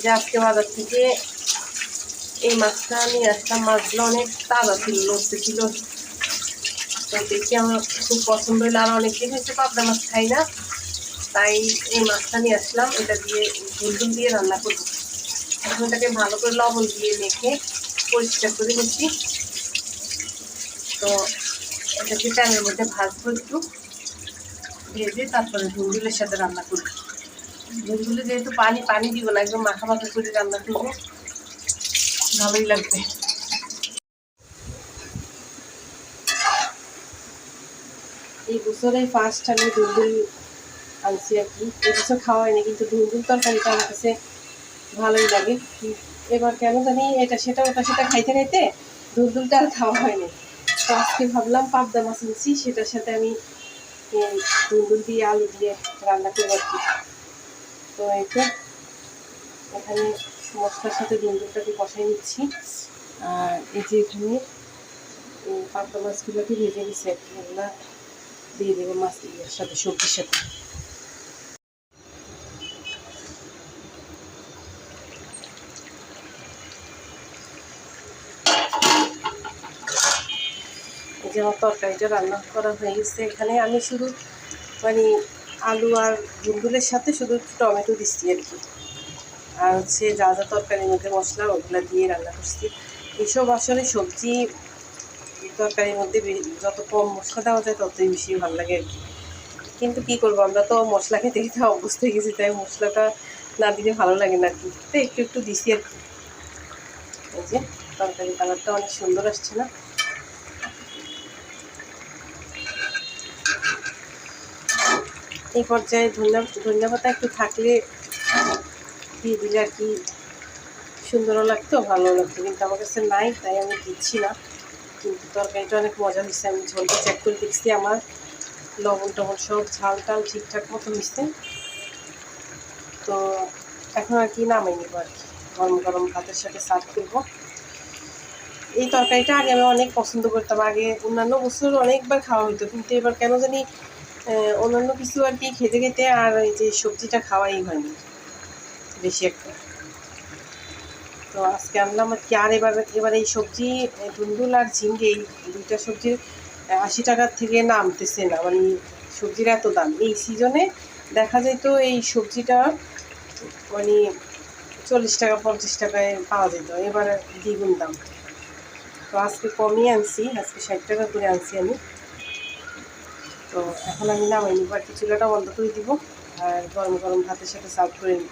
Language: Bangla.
যে আজকে বাজার থেকে এই মাছটা নিয়ে আসলাম। মাছগুলো অনেক তাজা ছিল, লড়তে ছিল। তো দেখি আমার খুব পছন্দ হইলো। আর অনেকদিন হয়েছে পাবদা মাছ খাই না, তাই এই মাছটা নিয়ে আসলাম। এটা দিয়ে ঝুলঝুল দিয়ে রান্না করবো। এখন এটাকে ভালো করে লবণ দিয়ে মেখে পরিষ্কার করে নিচ্ছি। তো এটাকে প্যানের মধ্যে ভাজবো একটু, ভেজে তারপরে ঝুলঝুলের সাথে রান্না করবো। ঝুলঝুলে যেহেতু পানি পানি দিব না, একদম মাখা মাখা করে রান্না করবো, ভালোই লাগবে। এই বছরে ফার্স্ট আমি ঝুলঝুল আনছি আর কি। এই বছর খাওয়া হয়নি, কিন্তু ঝুলঝুল তরকারিটা আমার কাছে ভালোই লাগে। এবার কেন জানি এটা সেটা ওটা সেটা খাইতে খাইতে ঝুলঝুলটা আর খাওয়া হয়নি। তো আজকে ভাবলাম পাবদা মাছ আনছি, সেটার সাথে আমি ঝুলঝুল দিয়ে আলু দিয়ে রান্না করবো আর কি। তো এই তো এখানে মশলার সাথে ঝুলঝুলটাকে কষাই নিচ্ছি। আর এই যে এখানে পাবদা মাছগুলোকে ভেজে নিচ্ছি আর কি, এগুলা দিয়ে দেবো মাছের সাথে, সবজির সাথে। যে আমার তরকারিটা রান্না করা হয়ে গেছে। এখানে আমি শুধু মানে আলু আর ঝুলঝুলের সাথে শুধু টমেটো দিচ্ছি আর কি। আর হচ্ছে যা যা তরকারির মধ্যে মশলা ওগুলো দিয়ে রান্না করছি। এইসব আসলে সবজি তরকারির মধ্যে যত কম মশলা দেওয়া যায় ততই বেশি ভালো লাগে আর কি। কিন্তু কী করবো, আমরা তো মশলা খেতে খেতে অভ্যস্ত হয়ে গেছি, তাই মশলাটা না দিলে ভালো লাগে না আর কি। তো একটু একটু দিছি আর কি। এই যে তরকারি কালারটা অনেক সুন্দর আসছে না? এই পর্যায়ে ধনিয়া পাতা একটু থাকলে দিয়ে দিলে আর কি সুন্দরও লাগতো, ভালো লাগতো, কিন্তু আমার কাছে নাই, তাই আমি দিচ্ছি না। কিন্তু তরকারিটা অনেক মজা হয়েছে। আমি ঝোলটা চেক করে দেখছি, আমার লবণ টবণ সব ঝাল টাল ঠিকঠাক মতো মিশছে। তো এখন আর কি নামাই নিব আর কি, গরম গরম ভাতের সাথে সার্ভ করবো। এই তরকারিটা আগে আমি অনেক পছন্দ করতাম। আগে অন্যান্য বছর অনেকবার খাওয়া হতো, কিন্তু এবার কেন জানি অন্যান্য কিছু আর কি খেতে খেতে আর এই যে সবজিটা খাওয়াই হয়নি বেশি একটা। তো আজকে আনলাম আর কি। আর এবার এই সবজি ধুন্দুল আর ঝিঙ্গে, এই দুইটা সবজির 80 টাকার থেকে নামতেছে না। মানে সবজির এত দাম এই সিজনে, দেখা যায় তো এই সবজিটা মানে 40 টাকা 50 টাকায় পাওয়া যেত, এবার দ্বিগুণ দাম। তো আজকে কমিয়ে আনছি, আজকে 60 টাকা করে আনছি আমি। তো এখন আমি নামাই নিব আর কি, চুলাটা বন্ধ করে দিব আর গরম গরম ভাতের সাথে সার্ভ করে নিব।